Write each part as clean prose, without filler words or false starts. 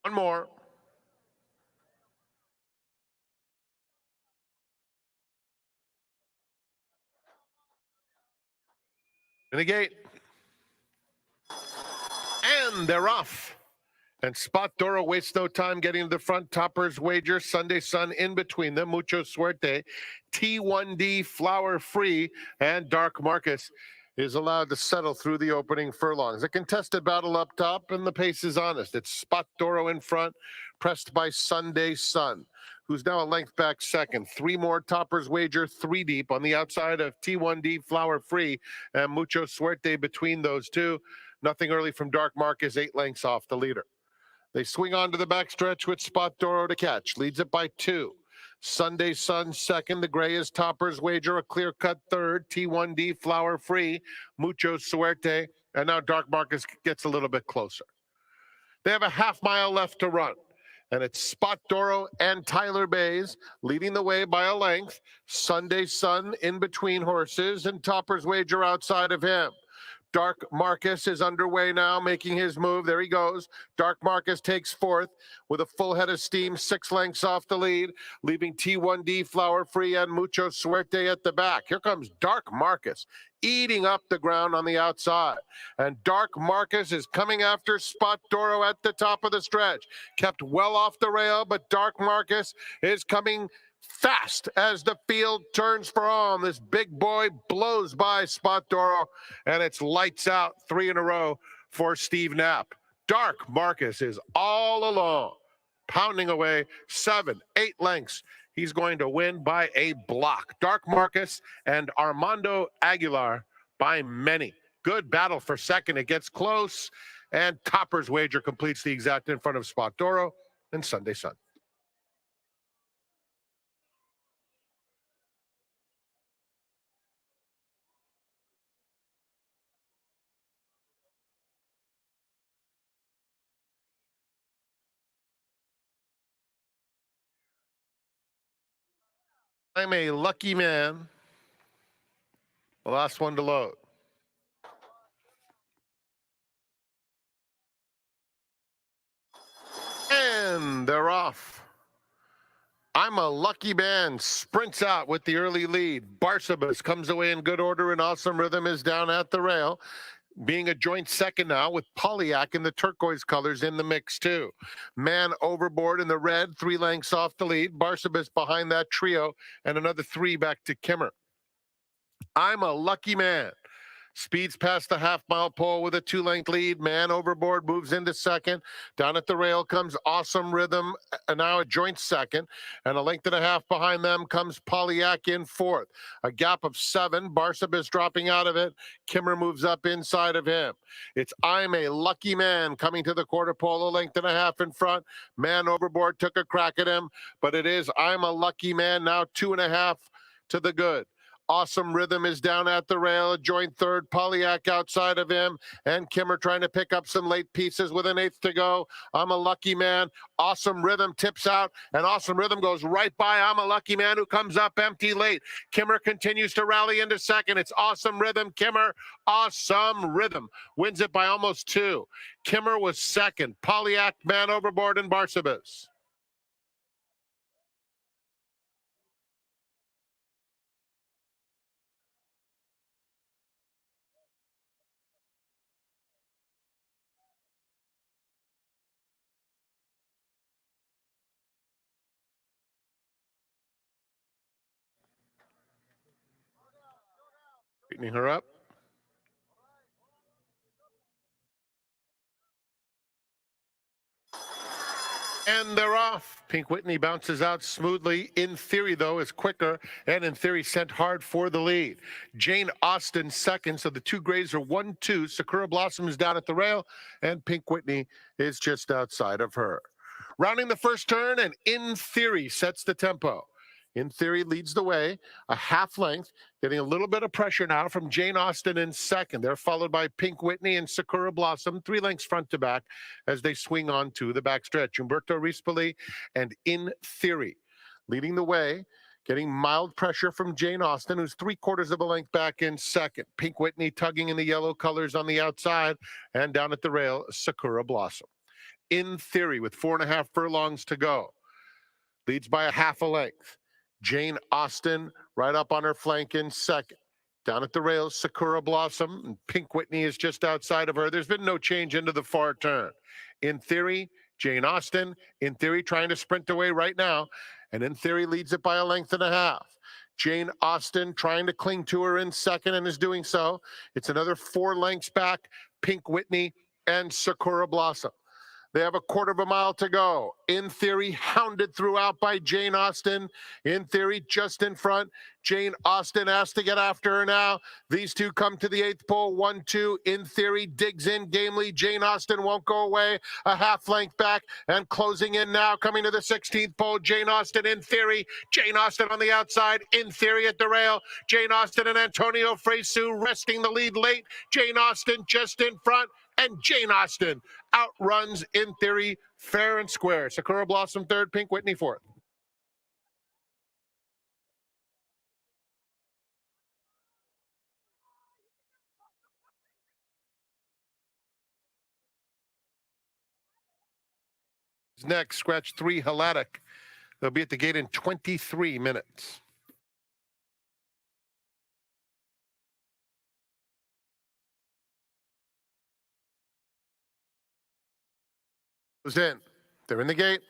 One more. In the gate. And they're off. And Spot Doro wastes no time getting to the front. Toppers Wager, Sunday Sun in between them. Mucho Suerte, T1D, Flower Free, and Dark Marcus is allowed to settle through the opening furlongs. A contested battle up top, and the pace is honest. It's Spot Doro in front, pressed by Sunday Sun, who's now a length back second. Three more Toppers Wager, three deep on the outside of T1D, Flower Free, and Mucho Suerte between those two. Nothing early from Dark Marcus, 8 lengths off the leader. They swing on to the backstretch with Spot Doro to catch. Leads it by 2. Sunday Sun second. The gray is Toppers Wager, a clear-cut third. T1D, Flower Free, Mucho Suerte. And now Dark Marcus gets a little bit closer. They have a half mile left to run. And it's Spot Doro and Tyler Bays leading the way by a length. Sunday Sun in between horses, and Toppers Wager outside of him. Dark Marcus is underway now, making his move. There he goes. Dark Marcus takes fourth with a full head of steam, 6 lengths off the lead, leaving T1D, Flower Free, and Mucho Suerte at the back. Here comes Dark Marcus, eating up the ground on the outside. And Dark Marcus is coming after Spot Doro at the top of the stretch. Kept well off the rail, but Dark Marcus is coming fast as the field turns for on. This big boy blows by Spot Doro, and it's lights out 3 in a row for Steve Knapp. Dark Marcus is all alone, pounding away 7, 8 lengths. He's going to win by a block. Dark Marcus and Armando Aguilar by many. Good battle for second. It gets close, and Toppers Wager completes the exact in front of Spot Doro and Sunday Sun. I'm a lucky man. The last one to load. And they're off. I'm a lucky man. Sprints out with the early lead. Barsabas comes away in good order, and Awesome Rhythm is down at the rail, being a joint second now with Polyak in the turquoise colors in the mix too. Man Overboard in the red, 3 lengths off the lead. Barsabas behind that trio, and another 3 back to Kimmer. I'm a lucky man. Speeds past the half-mile pole with a 2-length lead. Man Overboard moves into second. Down at the rail comes Awesome Rhythm, now a joint second. And a length and a half behind them comes Polyak in fourth. A gap of 7. Barsabas dropping out of it. Kimmer moves up inside of him. It's I'm a Lucky Man coming to the quarter pole, a length and a half in front. Man Overboard took a crack at him, but it is I'm a Lucky Man, now 2.5 to the good. Awesome Rhythm is down at the rail, a joint third. Polyak outside of him, and Kimmer trying to pick up some late pieces with an 1/8 to go. I'm a Lucky Man. Awesome Rhythm tips out, and Awesome Rhythm goes right by I'm a Lucky Man, who comes up empty late. Kimmer continues to rally into second. It's Awesome Rhythm, Kimmer. Awesome Rhythm wins it by almost 2. Kimmer was second. Polyak, Man Overboard, and Barsabas. Beating her up. And they're off. Pink Whitney bounces out smoothly. In theory, though, is quicker, and in theory, sent hard for the lead. Jane Austen second, so the 2 grays are 1-2. Sakura Blossom is down at the rail, and Pink Whitney is just outside of her. Rounding the first turn, and In Theory sets the tempo. In Theory leads the way, a half length, getting a little bit of pressure now from Jane Austen in second. They're followed by Pink Whitney and Sakura Blossom, 3 lengths front to back as they swing on to the backstretch. Umberto Rispoli and In Theory leading the way, getting mild pressure from Jane Austen, who's 3/4 of a length back in second. Pink Whitney tugging in the yellow colors on the outside, and down at the rail, Sakura Blossom. In Theory with 4.5 furlongs to go. Leads by a half a length. Jane Austen right up on her flank in second. Down at the rails, Sakura Blossom, and Pink Whitney is just outside of her. There's been no change into the far turn. In Theory, Jane Austen, In Theory trying to sprint away right now, and In Theory leads it by a length and a half. Jane Austen trying to cling to her in second and is doing so. It's another 4 lengths back, Pink Whitney and Sakura Blossom. They have a quarter of a mile to go. In Theory, hounded throughout by Jane Austen. In Theory, just in front. Jane Austen has to get after her now. These two come to the 8th pole. 1-2. In Theory digs in gamely. Jane Austen won't go away. A half length back and closing in now. Coming to the 16th pole. Jane Austen, In Theory. Jane Austen on the outside. In Theory at the rail. Jane Austen and Antonio Fresu resting the lead late. Jane Austen just in front. And Jane Austen outruns In Theory fair and square. Sakura Blossom third, Pink Whitney fourth. Next, scratch 3, Halatic. They'll be at the gate in 23 minutes. Goes in. They're in the gate.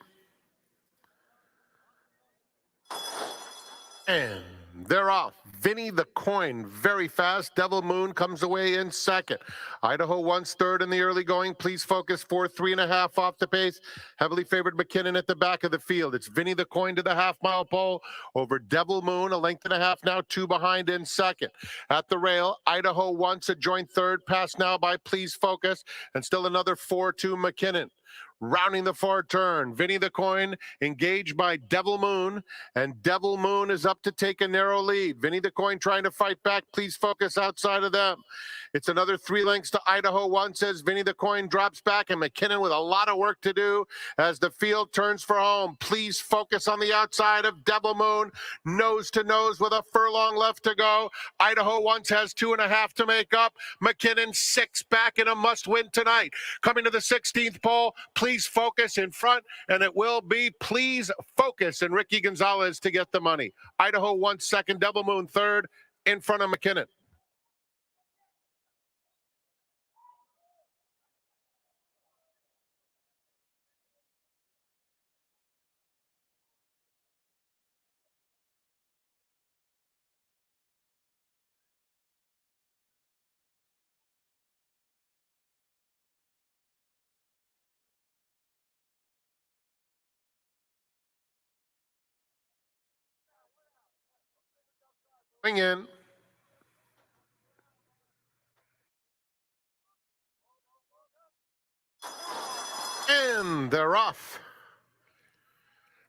And they're off. Vinny the Coin, very fast. Devil Moon comes away in second. Idaho once third in the early going. Please Focus 4, 3.5 off the pace. Heavily favored McKinnon at the back of the field. It's Vinny the Coin to the half-mile pole over Devil Moon, a length and a half now, 2 behind in second. At the rail, Idaho once a joint third, passed now by Please Focus, and still another 4 to McKinnon. Rounding the far turn, Vinny the Coin engaged by Devil Moon, and Devil Moon is up to take a narrow lead. Vinny the Coin trying to fight back. Please Focus outside of them. It's another 3 lengths to Idaho once as Vinny the Coin drops back, and McKinnon with a lot of work to do as the field turns for home. Please Focus on the outside of Devil Moon, nose to nose with a furlong left to go. Idaho once has 2.5 to make up. McKinnon 6 back in a must-win tonight. Coming to the 16th pole, Please Focus in front, and it will be Please Focus and Ricky Gonzalez to get the money. Idaho once second, Devil Moon third, in front of McKinnon. Bring in. And they're off.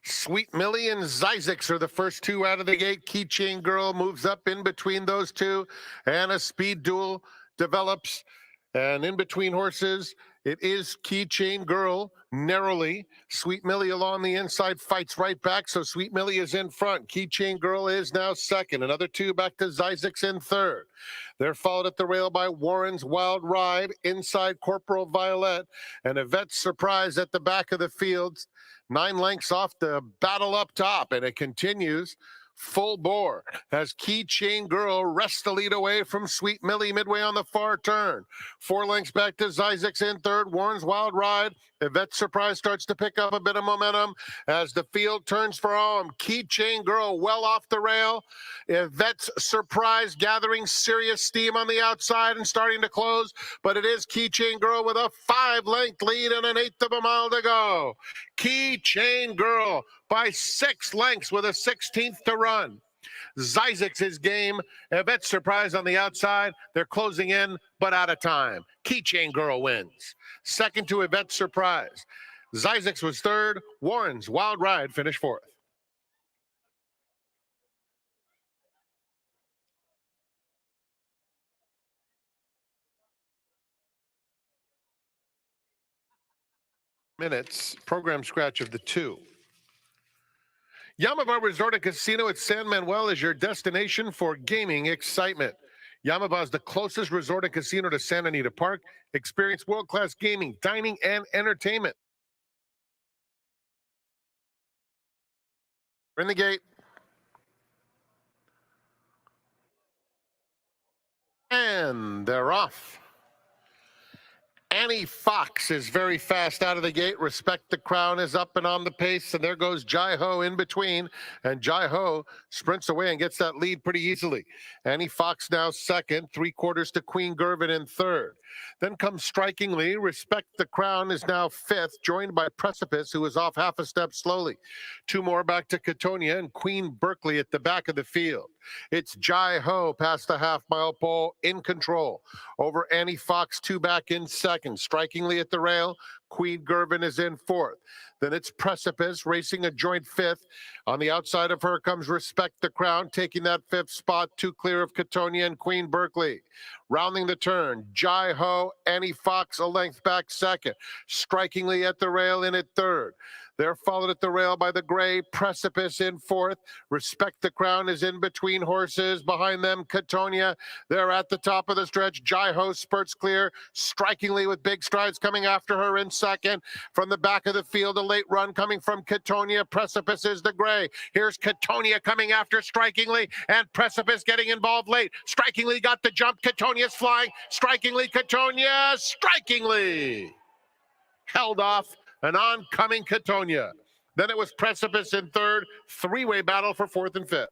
Sweet Millie and Zizix are the first 2 out of the gate. Keychain Girl moves up in between those 2, and a speed duel develops. And in between horses, it is Keychain Girl narrowly. Sweet Millie along the inside fights right back, so Sweet Millie is in front. Keychain Girl is now second. Another 2 back to Zizix in third. They're followed at the rail by Warren's Wild Ride, inside Corporal Violet, and Yvette's Surprise at the back of the fields. 9 lengths off the battle up top, and it continues full bore as Keychain Girl wrests the lead away from Sweet Millie midway on the far turn. 4 lengths back to Zizix in third. Warren's Wild Ride. Yvette's Surprise starts to pick up a bit of momentum as the field turns for home. Keychain Girl well off the rail. Yvette's Surprise gathering serious steam on the outside and starting to close, but it is Keychain Girl with a 5-length lead and an 1/8 of a mile to go. Keychain Girl by 6 lengths with a 16th to run. Zizix's game. Yvette's Surprise on the outside. They're closing in, but out of time. Keychain Girl wins. Second to Yvette's Surprise. Zizix was third. Warren's Wild Ride finished fourth. Minutes. Program scratch of the 2. Yamava Resort and Casino at San Manuel is your destination for gaming excitement. Yamava is the closest resort and casino to Santa Anita Park. Experience world-class gaming, dining, and entertainment. In the gate. And they're off. Annie Fox is very fast out of the gate. Respect the Crown is up and on the pace. And there goes Jai Ho in between. And Jai Ho sprints away and gets that lead pretty easily. Annie Fox now second, 3/4 to Queen Gervin in third. Then comes Strikingly. Respect the Crown is now fifth, joined by Precipice, who is off half a step slowly. Two more back to Katonia and Queen Berkeley at the back of the field. It's Jai Ho past the half-mile pole in control. Over Annie Fox, two back in second. Strikingly at the rail, Queen Gervin is in fourth. Then it's Precipice racing a joint fifth. On the outside of her comes Respect the Crown, taking that fifth spot, two clear of Katonia and Queen Berkeley. Rounding the turn, Jai Ho, Annie Fox a length back second. Strikingly at the rail in at third. They're followed at the rail by the gray, Precipice in fourth. Respect the Crown is in between horses. Behind them, Katonia. They're at the top of the stretch. Jai Ho spurts clear. Strikingly with big strides coming after her in second. From the back of the field, a late run coming from Katonia. Precipice is the gray. Here's Katonia coming after Strikingly, and Precipice getting involved late. Strikingly got the jump. Katonia's flying. Strikingly, Katonia. Strikingly held off an oncoming Katonia. Then it was Precipice in third, three-way battle for fourth and fifth.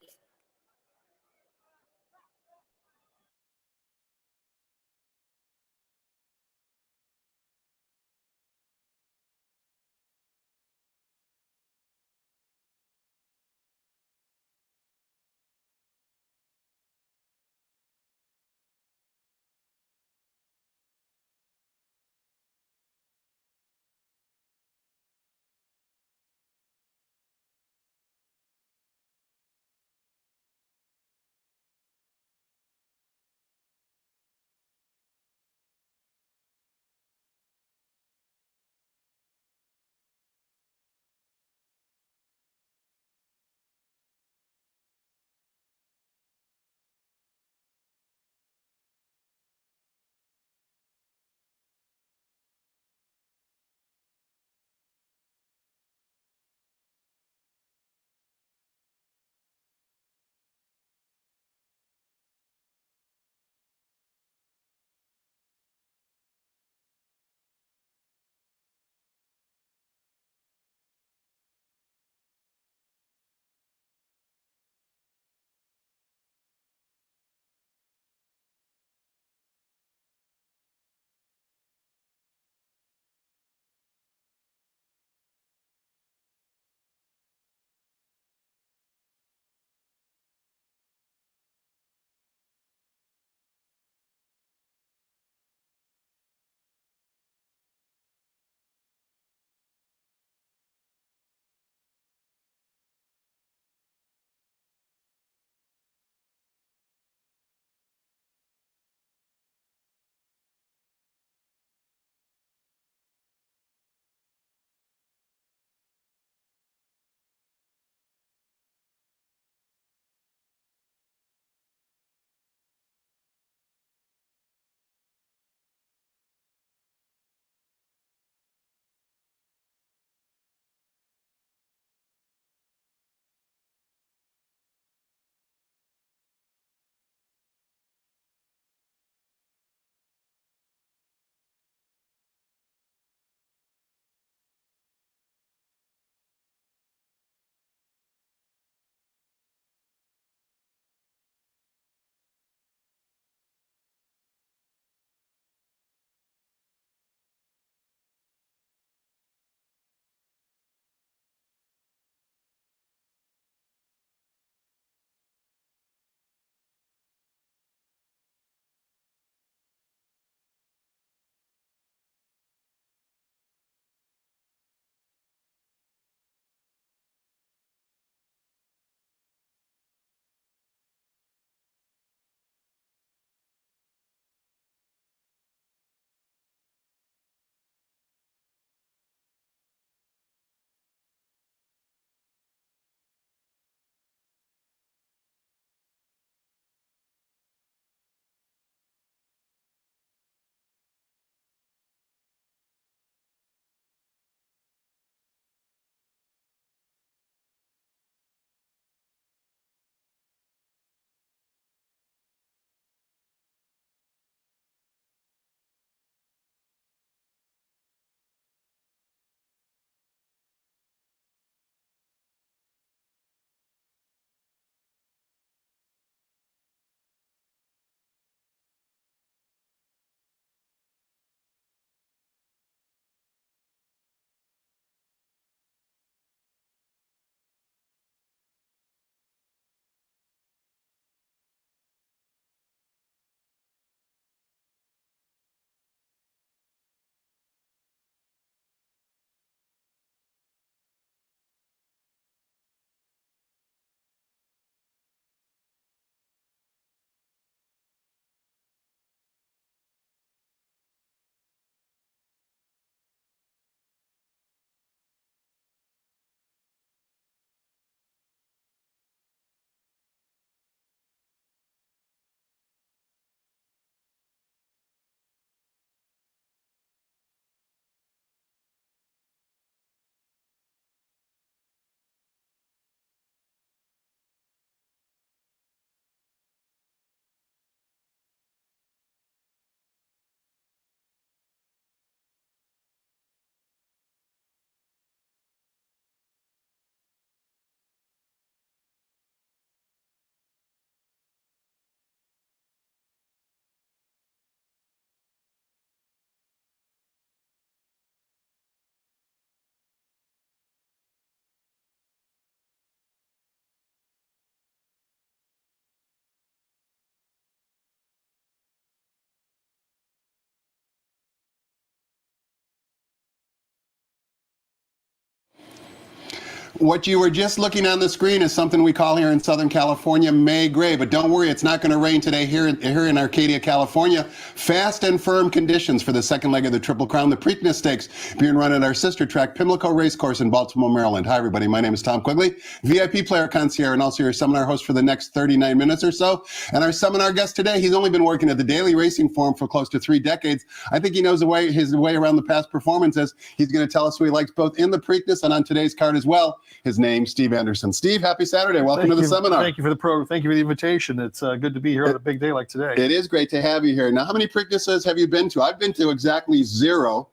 What you were just looking on the screen is something we call here in Southern California May Gray, but don't worry, it's not going to rain today here in Arcadia, California. Fast and firm conditions for the second leg of the Triple Crown, the Preakness Stakes, being run at our sister track, Pimlico Racecourse in Baltimore, Maryland. Hi, everybody. My name is Tom Quigley, VIP player concierge, and also your seminar host for the next 39 minutes or so. And our seminar guest today, he's only been working at the Daily Racing Forum for close to 3 decades. I think he knows his way around the past performances. He's going to tell us who he likes both in the Preakness and on today's card as well. His name, Steve Andersen. Steve, happy Saturday. Welcome to the seminar. Thank you for the program. Thank you for the invitation. It's good to be here on a big day like today. It is great to have you here. Now, how many Preaknesses have you been to? I've been to exactly 0.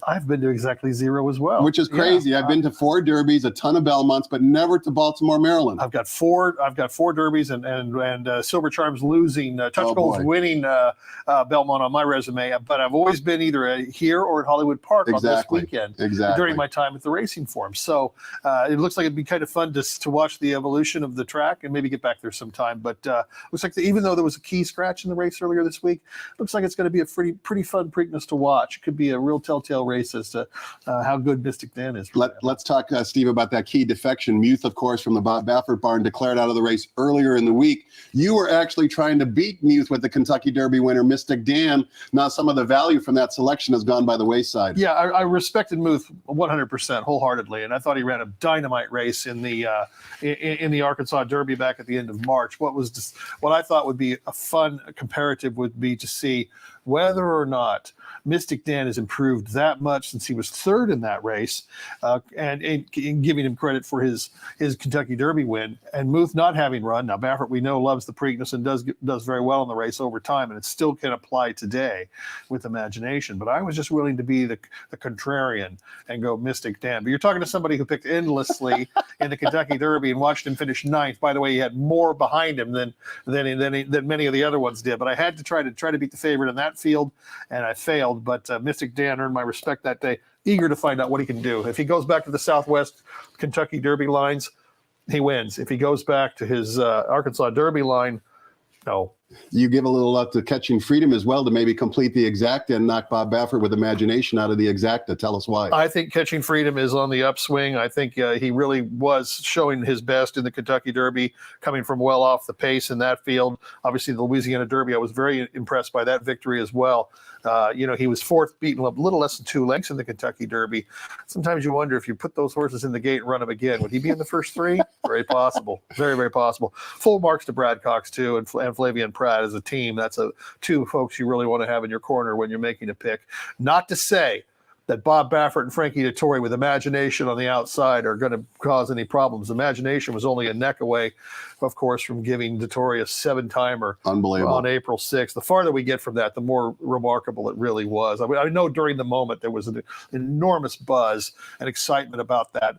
I've been to exactly 0 as well. Which is crazy. I've been to 4 derbies, a ton of Belmonts, but never to Baltimore, Maryland. I've got four derbies and Silver Charms losing, Touch Gold's winning Belmont on my resume. But I've always been either here or at Hollywood Park on this weekend during my time at the Racing Forum. So it looks like it'd be kind of fun to watch the evolution of the track and maybe get back there sometime. But looks like even though there was a key scratch in the race earlier this week, looks like it's going to be a pretty fun Preakness to watch. It could be a real telltale race as to how good Mystic Dan is. Let's talk, Steve, about that key defection. Muth, of course, from the Bob Baffert barn, declared out of the race earlier in the week. You were actually trying to beat Muth with the Kentucky Derby winner, Mystic Dan. Now some of the value from that selection has gone by the wayside. Yeah, I respected Muth 100% wholeheartedly, and I thought he ran a dynamite race in the Arkansas Derby back at the end of March. What I thought would be a fun comparative would be to see whether or not Mystic Dan has improved that much since he was 3rd in that race, and giving him credit for his Kentucky Derby win, and Muth not having run. Now, Baffert, we know, loves the Preakness and does very well in the race over time, and it still can apply today with imagination. But I was just willing to be the contrarian and go Mystic Dan. But you're talking to somebody who picked endlessly in the Kentucky Derby and watched him finish 9th. By the way, he had more behind him than many of the other ones did. But I had to try to beat the favorite in that field, and I failed. But Mystic Dan earned my respect that day. Eager to find out what he can do. If he goes back to the Southwest Kentucky Derby lines, he wins. If he goes back to his Arkansas Derby line, no. You give a little up to Catching Freedom as well to maybe complete the Exacta and knock Bob Baffert with imagination out of the Exacta. Tell us why. I think Catching Freedom is on the upswing. I think he really was showing his best in the Kentucky Derby, coming from well off the pace in that field. Obviously, the Louisiana Derby, I was very impressed by that victory as well. He was 4th, beaten a little less than 2 lengths in the Kentucky Derby. Sometimes you wonder if you put those horses in the gate and run them again, would he be in the first 3? Very possible. Very, very possible. Full marks to Brad Cox, too, and Flavian Pratt as a team. That's 2 folks you really want to have in your corner when you're making a pick. Not to say that Bob Baffert and Frankie Dettori with imagination on the outside are going to cause any problems. Imagination was only a neck away, of course, from giving Dettori a 7-timer on April 6th. The farther we get from that, the more remarkable it really was. I know during the moment there was an enormous buzz and excitement about that,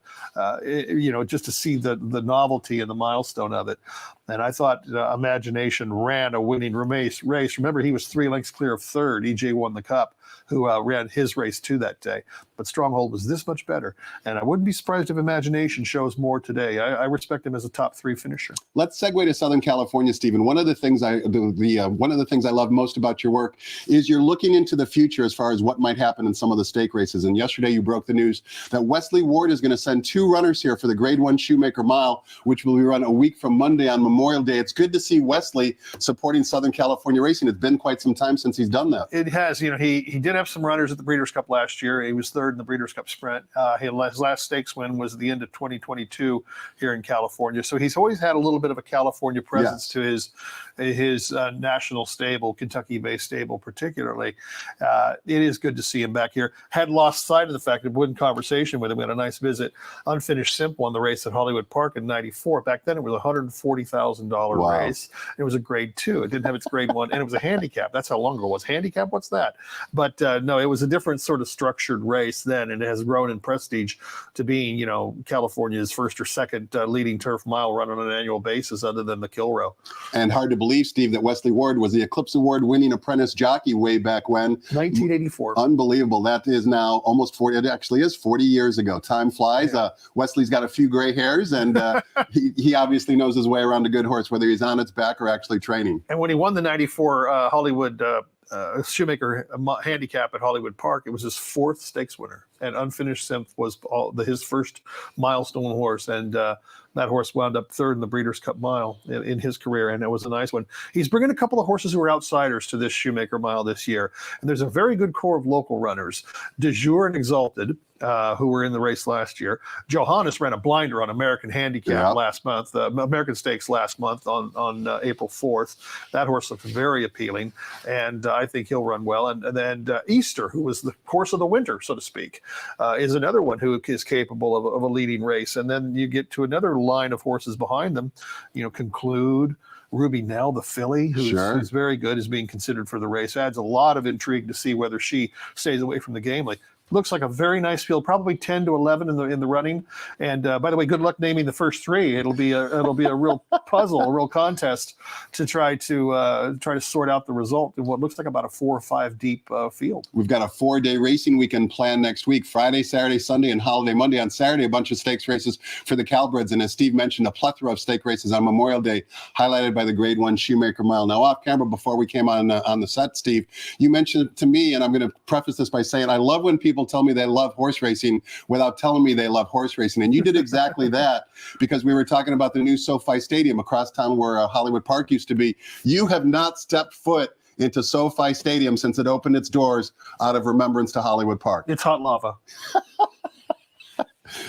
just to see the novelty and the milestone of it. And I thought Imagination ran a winning race. Remember, he was 3 lengths clear of 3rd. EJ won the Cup, who ran his race too that day. But Stronghold was this much better. And I wouldn't be surprised if Imagination shows more today. I respect him as a top 3 finisher. Let's segue to Southern California, Stephen. One of the things I love most about your work is you're looking into the future as far as what might happen in some of the stake races. And yesterday you broke the news that Wesley Ward is going to send 2 runners here for the Grade 1 Shoemaker Mile, which will be run a week from Monday on Memorial Day. It's good to see Wesley supporting Southern California racing. It's been quite some time since he's done that. It has. He did have some runners at the Breeders' Cup last year. He was 3rd in the Breeders' Cup Sprint. His last stakes win was at the end of 2022 here in California. So he's always had a little bit of a California presence to his national stable, Kentucky-based stable particularly. It is good to see him back here. Had lost sight of the fact that in conversation with him, we had a nice visit. Unfinished Simp won the race at Hollywood Park in '94. Back then it was a $140,000 race. It was a Grade 2. It didn't have its Grade 1, and it was a handicap. That's how long ago it was. Handicap? What's that? But no, it was a different sort of structured race then, and it has grown in prestige to being, California's first or second leading turf mile run on an annual basis other than the Kilroe. And hard to believe, Steve, that Wesley Ward was the Eclipse Award winning apprentice jockey way back when. 1984. Unbelievable. That is now almost 40. It actually is 40 years ago. Time flies. Yeah. Wesley's got a few gray hairs, and he obviously knows his way around a good horse, whether he's on its back or actually training. And when he won the '94 Hollywood Shoemaker handicap at Hollywood Park. It was his 4th stakes winner, and Unfinished Symph was his first milestone horse, and that horse wound up 3rd in the Breeders' Cup Mile in his career, and it was a nice one. He's bringing a couple of horses who are outsiders to this Shoemaker Mile this year, and there's a very good core of local runners. De Jour and Exalted, who were in the race last year. Johannes ran a blinder on American Handicap last month, American Stakes last month on April 4th. That horse looked very appealing, and I think he'll run well. And then Easter, who was the course of the winter, so to speak, is another one who is capable of a leading race. And then you get to another line of horses behind them, Conclude. Ruby Nell, the filly, who's very good, is being considered for the race. Adds a lot of intrigue to see whether she stays away from the game. Looks like a very nice field, probably 10 to 11 in the running. And by the way, good luck naming the first 3. It'll be a real puzzle, a real contest to try to sort out the result in what looks like about a 4 or 5 deep field. We've got a 4-day racing weekend planned next week: Friday, Saturday, Sunday, and holiday Monday. On Saturday, a bunch of stakes races for the Cowbreds, and as Steve mentioned, a plethora of stake races on Memorial Day, highlighted by the Grade 1 Shoemaker Mile. Now, off camera, before we came on the set, Steve, you mentioned to me, and I'm going to preface this by saying I love when people tell me they love horse racing without telling me they love horse racing. And you did exactly that, because we were talking about the new SoFi Stadium across town where Hollywood Park used to be. You have not stepped foot into SoFi Stadium since it opened its doors out of remembrance to Hollywood Park. It's hot lava.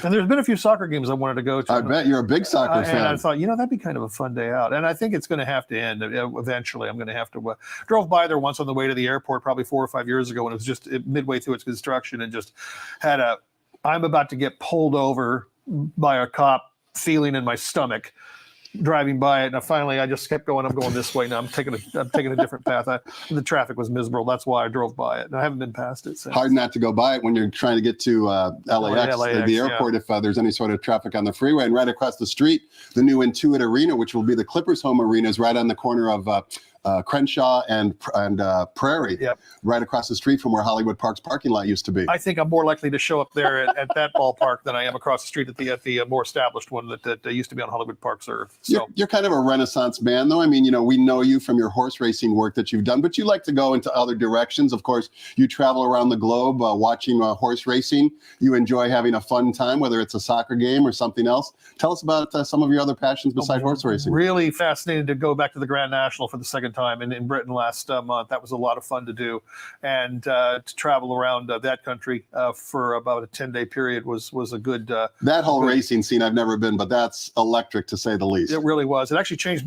And there's been a few soccer games I wanted to go to. I bet you're a big soccer fan. And I thought, that'd be kind of a fun day out. And I think it's going to have to end eventually. I'm going to have to drove by there once on the way to the airport, probably 4 or 5 years ago, when it was just midway through its construction, and just had I'm about to get pulled over by a cop feeling in my stomach driving by it. And finally, I just kept going. I'm going this way now. I'm taking a different path. The traffic was miserable. That's why I drove by it, and I haven't been past it since. Hard not to go by it when you're trying to get to LAX, the airport, if there's any sort of traffic on the freeway. And right across the street, the new Intuit Arena, which will be the Clippers' home arena, is right on the corner of Crenshaw and Prairie, right across the street from where Hollywood Park's parking lot used to be. I think I'm more likely to show up there at that ballpark than I am across the street at the more established one that used to be on Hollywood Park's earth. So you're kind of a Renaissance man, though. I mean, we know you from your horse racing work that you've done, but you like to go into other directions. Of course, you travel around the globe watching horse racing. You enjoy having a fun time, whether it's a soccer game or something else. Tell us about some of your other passions besides horse racing. Really fascinated to go back to the Grand National for the second time in Britain last month. That was a lot of fun to do, and to travel around that country for about a 10-day period was a good. That whole racing scene, I've never been, but that's electric to say the least. It really was. It actually changed.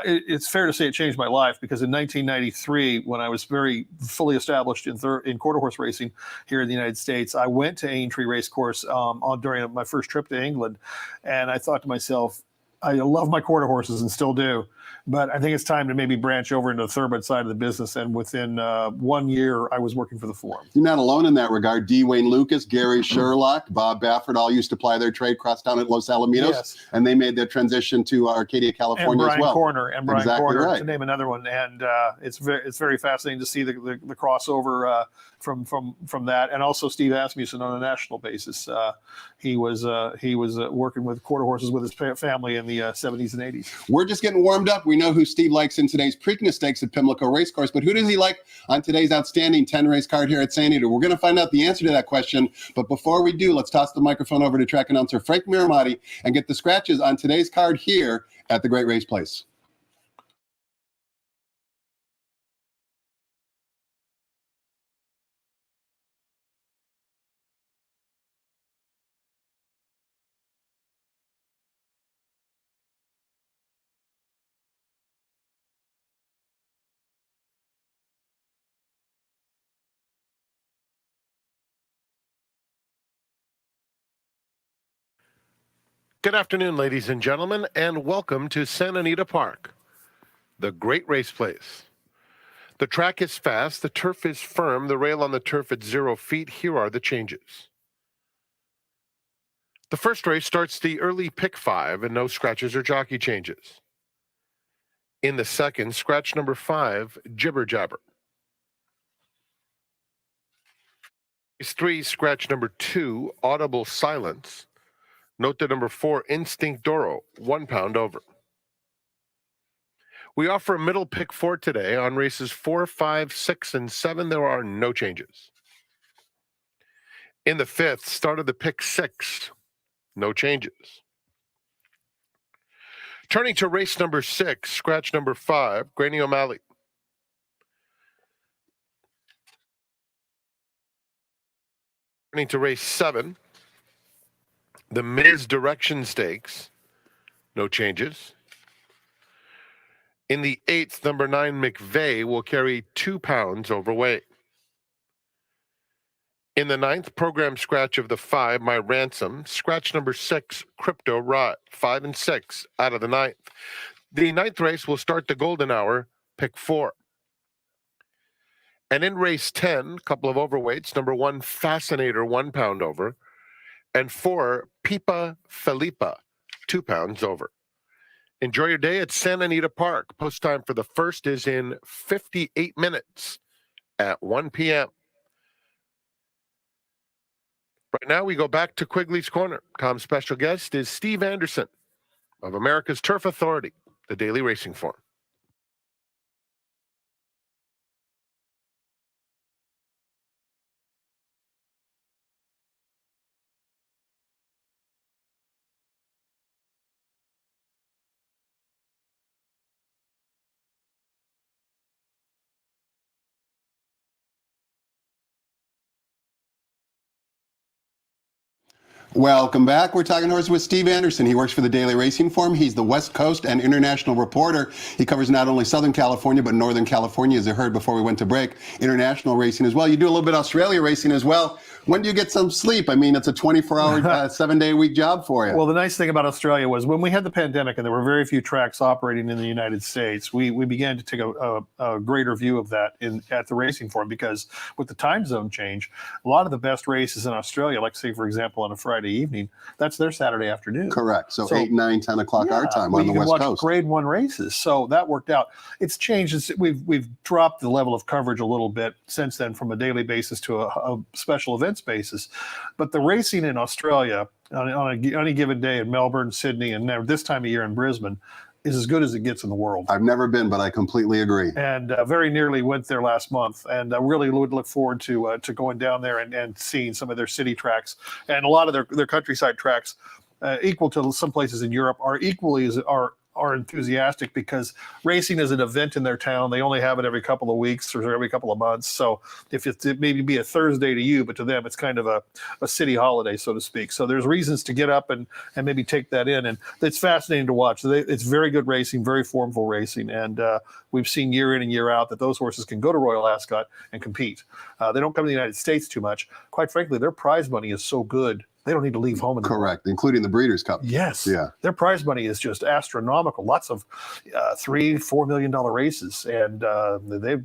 It's fair to say it changed my life, because in 1993, when I was very fully established in quarter horse racing here in the United States, I went to Aintree Racecourse during my first trip to England, and I thought to myself, I love my quarter horses and still do, but I think it's time to maybe branch over into the thoroughbred side of the business. And within 1 year, I was working for the Forum. You're not alone in that regard. D. Wayne Lucas, Gary Sherlock, Bob Baffert all used to ply their trade cross town at Los Alamitos, and they made their transition to Arcadia, California as well. And Brian Corner, to name another one. And it's very fascinating to see the crossover from that, and also Steve Asmussen on a national basis. He was working with quarter horses with his family in the 70s and 80s. We're just getting warmed up. We know who Steve likes in today's Preakness Stakes at Pimlico Racecourse, but who does he like on today's outstanding 10-race card here at St. Anita? We're going to find out the answer to that question, but before we do, let's toss the microphone over to track announcer Frank Miramati and get the scratches on today's card here at the Great Race Place. Good afternoon, ladies and gentlemen, and welcome to Santa Anita Park, the Great Race Place. The track is fast, the turf is firm, the rail on the turf at 0 feet. Here are the changes. The first race starts the early pick 5 and no scratches or jockey changes. In the second, scratch number 5, Jibber Jabber. Race 3, scratch number 2, Audible Silence. Note that number 4, Instinct Doro, 1 pound over. We offer a middle pick 4 today. On races 4, 5, 6, and 7, there are no changes. In the 5th, start of the pick 6, no changes. Turning to race number 6, scratch number 5, Granny O'Malley. Turning to race 7, the Miz Direction Stakes, no changes. In the 8th, number 9, McVeigh will carry 2 pounds overweight. In the 9th, program scratch of the 5, My Ransom, scratch number 6, Crypto Rot, 5 and 6 out of the 9th. The 9th race will start the golden hour, pick 4. And in race 10, a couple of overweights, number 1, Fascinator, 1 pound over, and 4, Pipa Felipa, 2 pounds over. Enjoy your day at Santa Anita Park. Post time for the first is in 58 minutes at 1 p.m. Right now, we go back to Quigley's Corner. Tom's special guest is Steve Andersen of America's Turf Authority, the Daily Racing Form. Welcome back. We're talking horses with Steve Andersen. He works for the Daily Racing Form. He's the West Coast and international reporter. He covers not only Southern California, but Northern California, as I heard before we went to break, international racing as well. You do a little bit of Australia racing as well. When do you get some sleep? I mean, it's a 24-hour, 7-day-a-week job for you. Well, the nice thing about Australia was when we had the pandemic and there were very few tracks operating in the United States, we began to take a greater view of that at the Racing Form, because with the time zone change, a lot of the best races in Australia, like say, for example, on a Friday evening, that's their Saturday afternoon. Correct. So 8, 9, 10 o'clock our time on the West Coast. Grade 1 races. So that worked out. It's changed. We've dropped the level of coverage a little bit since then from a daily basis to a special events basis. But the racing in Australia on any given day in Melbourne, Sydney, and this time of year in Brisbane is as good as it gets in the world. I've never been, but I completely agree. And very nearly went there last month, and I really would look forward to going down there and seeing some of their city tracks and a lot of their countryside tracks, equal to some places in Europe, are equally are enthusiastic, because racing is an event in their town. They only have it every couple of weeks or every couple of months. So if it maybe be a Thursday to you, but to them, it's kind of a city holiday, so to speak. So there's reasons to get up and maybe take that in. And it's fascinating to watch. It's very good racing, very formful racing. And we've seen year in and year out that those horses can go to Royal Ascot and compete. They don't come to the United States too much. Quite frankly, their prize money is so good, they don't need to leave home. Correct, including the Breeders' Cup. Yes. Yeah. Their prize money is just astronomical. Lots of $3-4 million races, and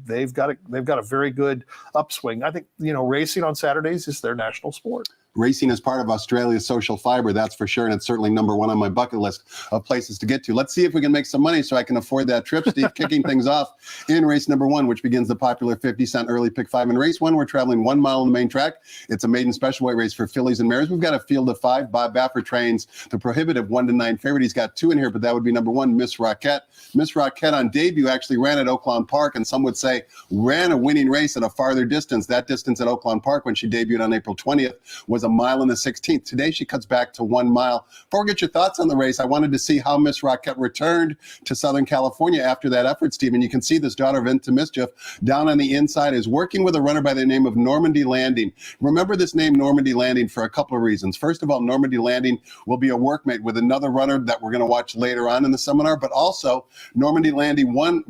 they've got a very good upswing. I think racing on Saturdays is their national sport. Racing is part of Australia's social fiber, that's for sure, and it's certainly number 1 on my bucket list of places to get to. Let's see if we can make some money so I can afford that trip, Steve. Kicking things off in race number 1, which begins the popular 50-cent early pick 5. In race 1, we're traveling 1 mile on the main track. It's a maiden special weight race for fillies and mares. We've got a field of 5. Bob Baffert trains the prohibitive 1-9 favorite. He's got 2 in here, but that would be number 1, Miss Rockette. Miss Rockette on debut actually ran at Oaklawn Park, and some would say ran a winning race at a farther distance. That distance at Oaklawn Park when she debuted on April 20th was a mile and the 16th. Today she cuts back to 1 mile. Before we get your thoughts on the race, I wanted to see how Miss Rockette returned to Southern California after that effort, Stephen. You can see this daughter of Into Mischief down on the inside is working with a runner by the name of Normandy Landing. Remember this name, Normandy Landing, for a couple of reasons. First of all, Normandy Landing will be a workmate with another runner that we're going to watch later on in the seminar, but also Normandy Landing won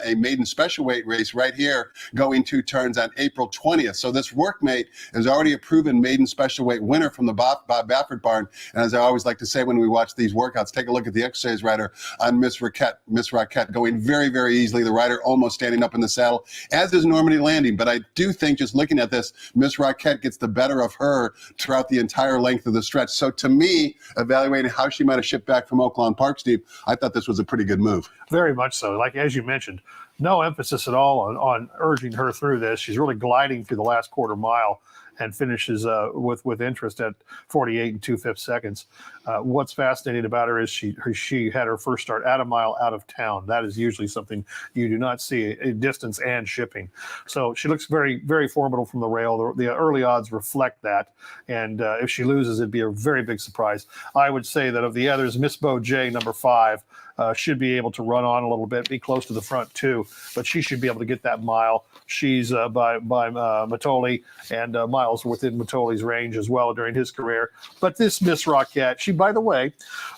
a maiden special weight race right here, going 2 turns on April 20th. So this workmate is already a proven maiden special weight winner from the Bob Baffert barn. And as I always like to say when we watch these workouts, take a look at the exercise rider on Miss Rockette going very, very easily. The rider almost standing up in the saddle, as is Normandy Landing. But I do think, just looking at this, Miss Rockette gets the better of her throughout the entire length of the stretch. So to me, evaluating how she might have shipped back from Oaklawn Park, Steve, I thought this was a pretty good move. Very much so. Like, as you mentioned, no emphasis at all on urging her through this. She's really gliding through the last quarter mile and finishes with interest at 48 and 2/5 seconds. What's fascinating about her is she had her first start at a mile out of town. That is usually something you do not see in distance and shipping. So she looks very, very formidable from the rail. The early odds reflect that. And if she loses, it'd be a very big surprise. I would say that of the others, Miss Bo J, number 5, should be able to run on a little bit, be close to the front too, but she should be able to get that mile. She's by Matoli, and miles within Matoli's range as well during his career. But this Miss Rockette, she, by the way,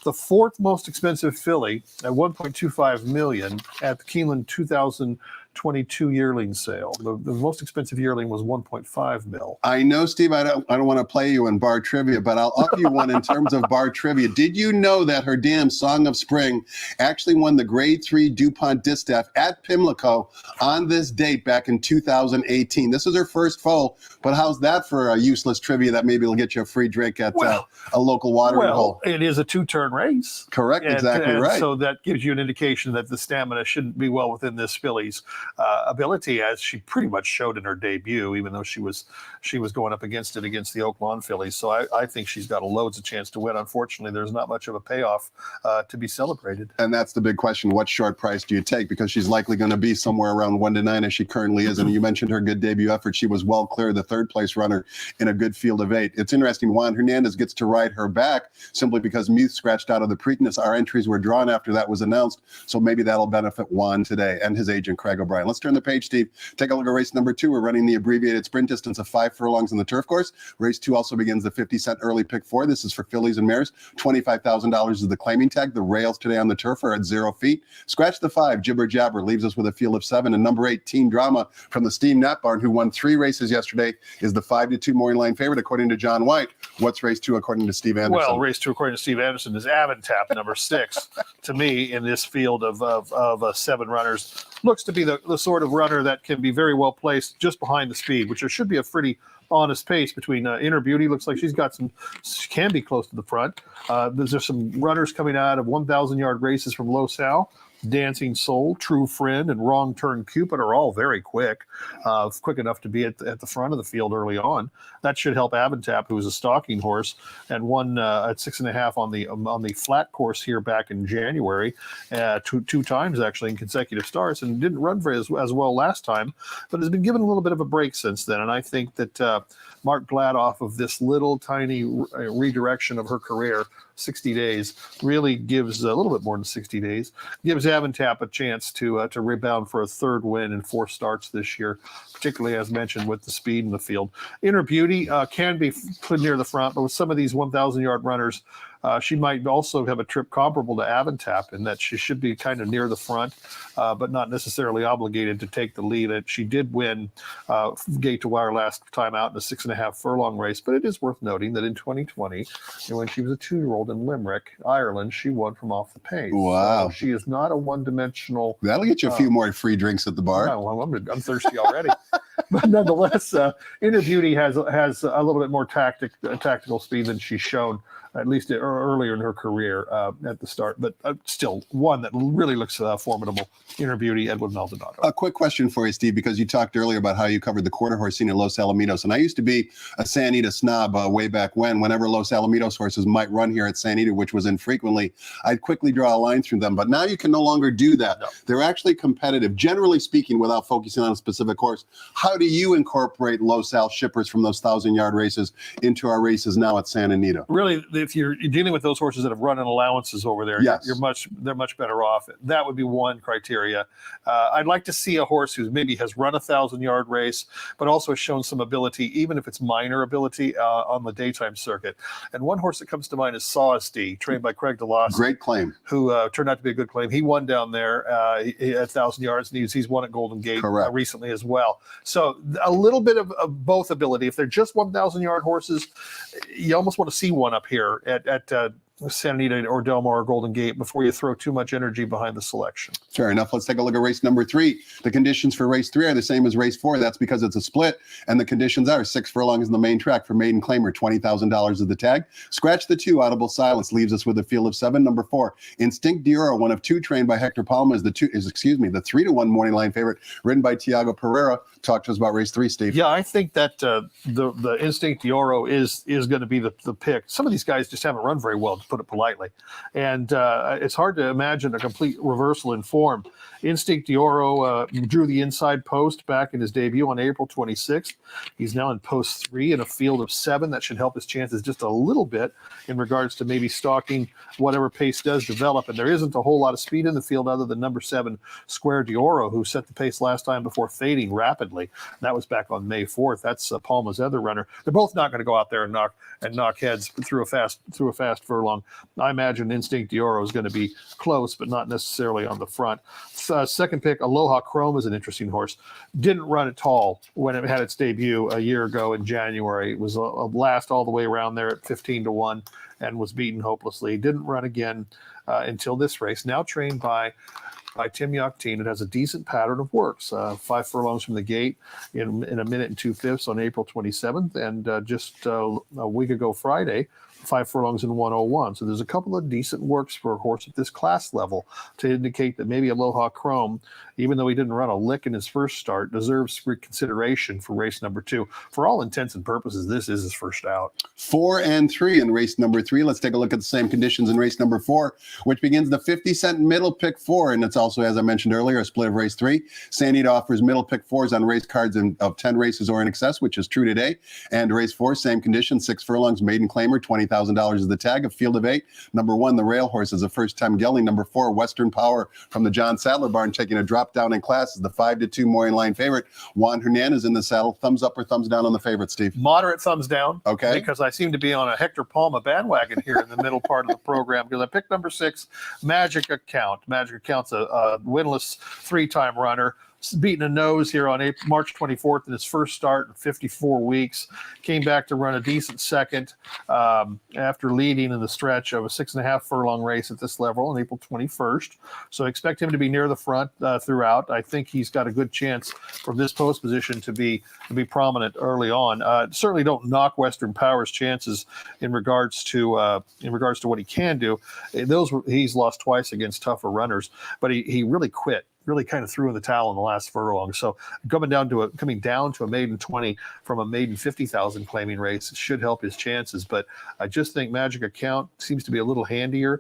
the 4th most expensive filly at $1.25 million at the Keeneland 2022 yearling sale. The most expensive yearling was $1.5 million. I know, Steve, I don't want to play you in bar trivia, but I'll up you one in terms of bar trivia. Did you know that her dam, Song of Spring, actually won the Grade 3 DuPont Distaff at Pimlico on this date back in 2018? This is her first foal, but how's that for a useless trivia that maybe will get you a free drink at a local watering hole? It is a 2-turn race. Correct, exactly right. So that gives you an indication that the stamina shouldn't be well within this filly's ability, as she pretty much showed in her debut, even though she was going up against the Oak Lawn fillies. So I think she's got loads of chance to win. Unfortunately, there's not much of a payoff to be celebrated. And that's the big question. What short price do you take? Because she's likely going to be somewhere around 1 to 9 as she currently is. And you mentioned her good debut effort. She was well clear of the 3rd place runner in a good field of 8. It's interesting. Juan Hernandez gets to ride her back simply because Muth scratched out of the Preakness. Our entries were drawn after that was announced. So maybe that'll benefit Juan today and his agent, Craig O'Brien. Let's turn the page, Steve. Take a look at race number 2. We're running the abbreviated sprint distance of 5 furlongs on the turf course. Race 2 also begins the 50-cent early pick 4. This is for fillies and mares. $25,000 is the claiming tag. The rails today on the turf are at 0 feet. Scratch the 5. Jibber Jabber leaves us with a field of 7. And number 8, Team Drama from the Steam Nat Barn, who won 3 races yesterday, is the 5-2 morning line favorite according to John White. What's race 2 according to Steve Andersen? Well, race 2 according to Steve Andersen is Aventap, number 6. To me, in this field of 7 runners, looks to be the sort of runner that can be very well placed just behind the speed, which there should be a pretty honest pace between Inner Beauty. Looks like she can be close to the front. There's some runners coming out of 1,000-yard races from Los Al. Dancing Soul, True Friend, and Wrong Turn Cupid are all very quick enough to be at the front of the field early on. That should help Aventap, who is a stalking horse and won at 6.5 on the flat course here back in January, two times actually in consecutive starts, and didn't run as well last time, but has been given a little bit of a break since then. And I think that Mark Gladoff of this little tiny redirection of her career, 60 days, really gives a little bit more than 60 days, gives Aventap a chance to rebound for a 3rd win in 4 starts this year, particularly as mentioned with the speed in the field. Inner Beauty can be put near the front, but with some of these 1,000-yard runners, she might also have a trip comparable to Aventap in that she should be kind of near the front, but not necessarily obligated to take the lead. And she did win gate to wire last time out in a 6.5 furlong race, but it is worth noting that in 2020, when she was a 2-year-old in Limerick, Ireland, she won from off the pace. Wow. So she is not a one-dimensional. That'll get you a few more free drinks at the bar. No, I'm thirsty already. But nonetheless, Inner Beauty has a little bit more tactical speed than she's shown, at least earlier in her career at the start. But still, one that really looks formidable, Inner Beauty, Edwin Maldonado. A quick question for you, Steve, because you talked earlier about how you covered the quarter horse scene in Los Alamitos. And I used to be a San Anita snob way back whenever Los Alamitos horses might run here at San Anita, which was infrequently, I'd quickly draw a line through them. But now you can no longer do that. No. They're actually competitive, generally speaking, without focusing on a specific horse. How do you incorporate Los Al shippers from those 1,000-yard races into our races now at San Anita? Really, if you're dealing with those horses that have run in allowances over there, yes, they're much better off. That would be one criteria. I'd like to see a horse who maybe has run a 1,000-yard race, but also has shown some ability, even if it's minor ability, on the daytime circuit. And one horse that comes to mind is Sawsty, trained by Craig DeLoss. Great claim. Who turned out to be a good claim. He won down there at 1,000 yards, and he's won at Golden Gate recently as well. So a little bit of both ability. If they're just 1,000-yard horses, you almost want to see one up here at Santa Anita or Del Mar or Golden Gate before you throw too much energy behind the selection. Fair enough. Let's take a look at race number 3. The conditions for race 3 are the same as race 4. That's because it's a split, and the conditions are 6 furlongs in the main track for maiden claimer, $20,000 of the tag. Scratch the 2, Audible Silence leaves us with a field of 7. Number 4, Instinct Dioro, one of 2, trained by Hector Palma, is the 3-to-1 morning line favorite, ridden by Tiago Pereira. Talk to us about race 3, Steve. Yeah, I think that the Instinct Dioro is going to be the pick. Some of these guys just haven't run very well, to put it politely, and it's hard to imagine a complete reversal in form. Instinct Dioro drew the inside post back in his debut on April 26th. He's now in post 3 in a field of 7. That should help his chances just a little bit in regards to maybe stalking whatever pace does develop. And there isn't a whole lot of speed in the field other than number 7, Square Dioro, who set the pace last time before fading rapidly. That was back on May 4th. That's Palma's other runner. They're both not going to go out there and knock heads through a fast furlong. I imagine Instinct Dioro is going to be close, but not necessarily on the front. Second pick, Aloha Chrome, is an interesting horse. Didn't run at all when it had its debut a year ago in January. It was a last all the way around there at 15-1 and was beaten hopelessly. Didn't run again until this race. Now trained by Tim Yachtin. It has a decent pattern of works. 5 furlongs from the gate in a minute and 2/5 on April 27th, and just a week ago Friday, 5 furlongs in 101. So there's a couple of decent works for a horse at this class level to indicate that maybe Aloha Chrome, even though he didn't run a lick in his first start, deserves consideration for race number 2. For all intents and purposes, this is his first out. 4 and 3 in race number 3. Let's take a look at the same conditions in race number 4, which begins the 50-cent middle pick 4. And it's also, as I mentioned earlier, a split of race 3. Santa Anita offers middle pick 4s on race cards of 10 races or in excess, which is true today. And race 4, same condition, 6 furlongs, maiden claimer, $20,000 is the tag, a field of 8. Number 1, the Rail Horse, is a first-time gelding. Number 4, Western Power from the John Sadler barn, taking a drop down in class, is the 5-2 morning line favorite. Juan Hernandez in the saddle. Thumbs up or thumbs down on the favorite, Steve? Moderate thumbs down. Okay. Because I seem to be on a Hector Palma bandwagon here in the middle part of the program, because I picked number 6, Magic Account. Magic Account's a winless 3-time runner. Beaten a nose here on March 24th in his first start in 54 weeks. Came back to run a decent second after leading in the stretch of a 6.5 furlong race at this level on April 21st. So expect him to be near the front throughout. I think he's got a good chance from this post position to be prominent early on. Certainly don't knock Western Power's chances in regards to what he can do. He's lost twice against tougher runners, but he really quit. Really kind of threw in the towel in the last furlong. So coming down to a maiden 20 from a maiden 50,000 claiming race should help his chances. But I just think Magic Account seems to be a little handier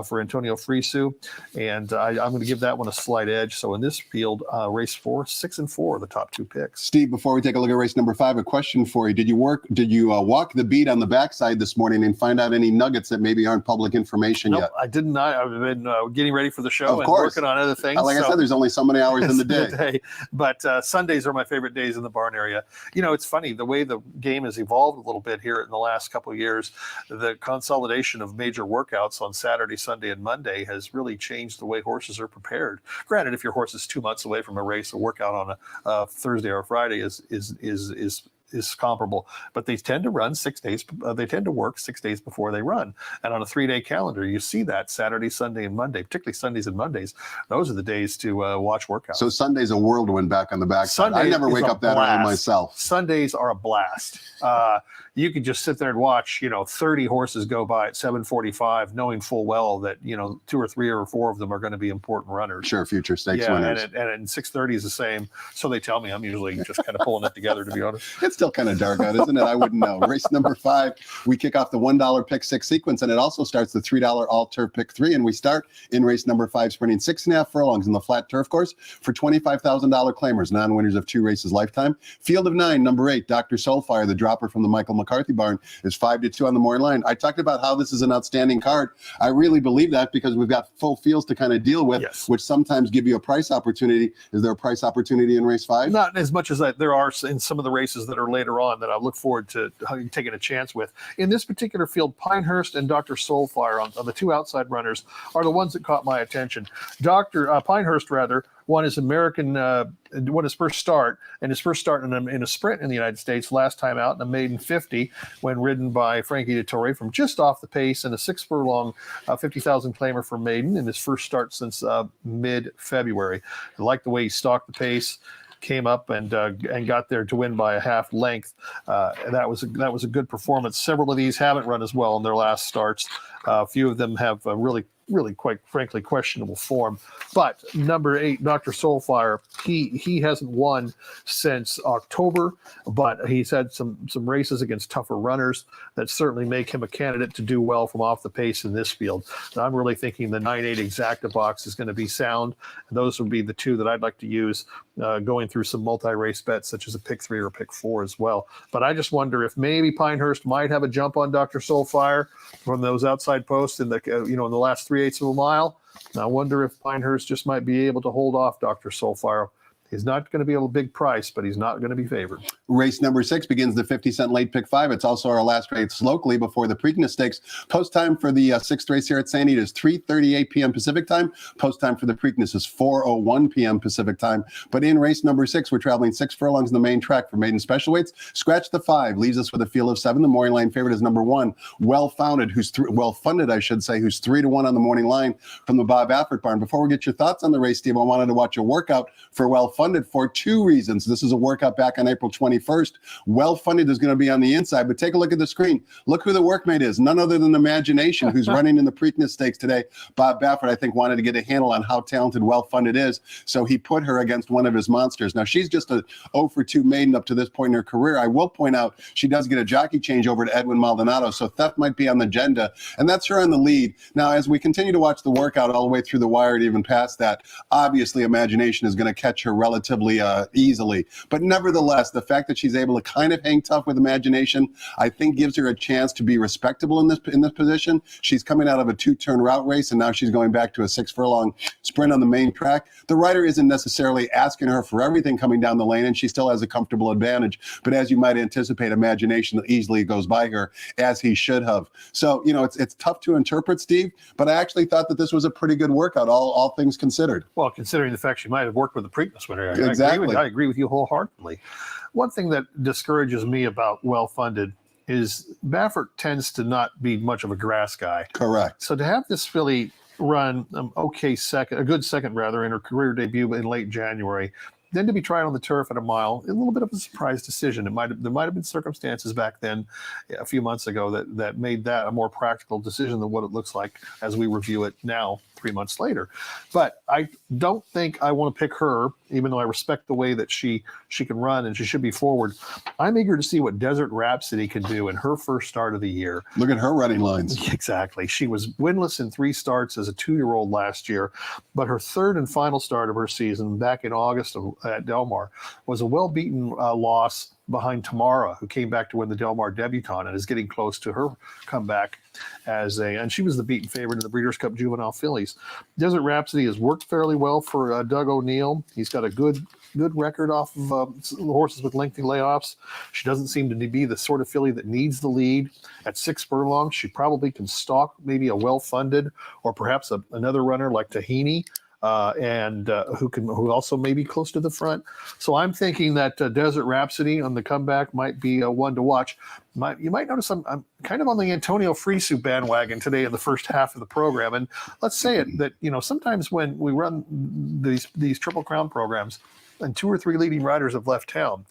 for Antonio Frisu, and I'm going to give that one a slight edge. So in this field, race 4, 6 and 4 are the top 2 picks. Steve, before we take a look at race number 5, a question for you. Did you walk the beat on the backside this morning and find out any nuggets that maybe aren't public information yet? Nope, I did not. I've been getting ready for the show and course. working on other things. Like I said, there's only so many hours in the day. But Sundays are my favorite days in the barn area. You know, it's funny, the way the game has evolved a little bit here in the last couple of years. The consolidation of major workouts on Saturday, Sunday, and Monday has really changed the way horses are prepared. Granted, if your horse is 2 months away from a race, a workout on a Thursday or Friday is comparable, but they tend to run 6 days. They tend to work 6 days before they run. And on a 3-day calendar, you see that Saturday, Sunday, and Monday, particularly Sundays and Mondays. Those are the days to watch workouts. So Sunday's a whirlwind back on the backside. I never wake up that early myself. Sundays are a blast. You could just sit there and watch, 30 horses go by at 7:45, knowing full well that, 2 or 3 or 4 of them are going to be important runners. Sure, future stakes winners. And 6:30 is the same. So they tell me. I'm usually just kind of pulling it together, to be honest. It's still kind of dark out, isn't it? I wouldn't know. Race number 5, we kick off the $1 pick 6 sequence, and it also starts the $3 all turf pick 3. And we start in race number 5, sprinting 6.5 furlongs in the flat turf course for $25,000 claimers, non-winners of 2 races lifetime. Field of 9, number 8, Dr. Soulfire, the dropper from the Michael McCarthy barn, is 5-2 on the morning line. I talked about how this is an outstanding card. I really believe that because we've got full fields to kind of deal with, yes, which sometimes give you a price opportunity. Is there a price opportunity in race 5? Not as much as there are in some of the races that are later on that I look forward to taking a chance with. In this particular field, Pinehurst and Dr. Soulfire, on the 2 outside runners, are the ones that caught my attention. Pinehurst won his won his first start, and his first start in a sprint in the United States last time out in a maiden 50 when ridden by Frankie Dettori from just off the pace, and a 6 furlong 50,000 claimer for maiden in his first start since mid-February. I like the way he stalked the pace, came up and got there to win by a half length. That was a good performance. Several of these haven't run as well in their last starts. A few of them have really, quite frankly, questionable form. But number 8, Dr. Soulfire, he hasn't won since October, but he's had some races against tougher runners that certainly make him a candidate to do well from off the pace in this field. And I'm really thinking the 9-8 Exacta box is going to be sound. And those would be the two that I'd like to use going through some multi-race bets, such as a pick 3 or a pick 4 as well. But I just wonder if maybe Pinehurst might have a jump on Dr. Soulfire from those outside posts in the in the last 3/8 of a mile. And I wonder if Pinehurst just might be able to hold off Dr. Soulfire. He's not going to be a big price, but he's not going to be favored. Race number 6 begins the 50-cent late pick 5. It's also our last race locally before the Preakness Stakes. Post time for the 6th race here at Sandy is 3:38 p.m. Pacific time. Post time for the Preakness is 4:01 p.m. Pacific time. But in race number 6, we're traveling 6 furlongs in the main track for maiden special weights. Scratch the 5 leaves us with a field of 7. The morning line favorite is number 1, well-funded, well-funded, I should say, who's 3-1 on the morning line from the Bob Affert barn. Before we get your thoughts on the race, Steve, I wanted to watch a workout for well-funded for 2 reasons. This is a workout back on April 21st. Well-funded is going to be on the inside, but take a look at the screen. Look who the workmate is. None other than Imagination, who's running in the Preakness Stakes today. Bob Baffert, I think, wanted to get a handle on how talented well-funded is, so he put her against one of his monsters. Now, she's just a 0 for 2 maiden up to this point in her career. I will point out she does get a jockey change over to Edwin Maldonado, so theft might be on the agenda, and that's her on the lead. Now, as we continue to watch the workout all the way through the wire and even past that, obviously Imagination is going to catch her relatively easily. But nevertheless, the fact that she's able to kind of hang tough with Imagination, I think gives her a chance to be respectable in this position. She's coming out of a 2-turn route race, and now she's going back to a 6 furlong sprint on the main track. The rider isn't necessarily asking her for everything coming down the lane, and she still has a comfortable advantage. But as you might anticipate, Imagination easily goes by her, as he should have. So, it's tough to interpret, Steve, but I actually thought that this was a pretty good workout, all things considered. Well, considering the fact she might have worked with the Preakness winner. Exactly. I agree with you wholeheartedly. One thing that discourages me about well-funded is Baffert tends to not be much of a grass guy. Correct. So to have this filly run a good second in her career debut in late January, then to be tried on the turf at a mile, a little bit of a surprise decision. There might have been circumstances back then, a few months ago, that made that a more practical decision than what it looks like as we review it now, 3 months later. But I don't think I want to pick her, even though I respect the way that she can run and she should be forward. I'm eager to see what Desert Rhapsody can do in her first start of the year. Look at her running lines. Exactly. She was winless in 3 starts as a 2-year-old last year, but her third and final start of her season back in August at Del Mar was a well-beaten loss behind Tamara, who came back to win the Del Mar Debutante and is getting close to her comeback and she was the beaten favorite in the Breeders' Cup Juvenile Fillies. Desert Rhapsody has worked fairly well for Doug O'Neill. He's got a good record off of horses with lengthy layoffs. She doesn't seem to be the sort of filly that needs the lead. At 6 furlongs, she probably can stalk maybe a well-funded or perhaps another runner like Tahini. Who also may be close to the front. So I'm thinking that Desert Rhapsody on the comeback might be one to watch. You might notice I'm kind of on the Antonio Frisu bandwagon today in the first half of the program. And let's say it that sometimes when we run these Triple Crown programs, and 2 or 3 leading riders have left town,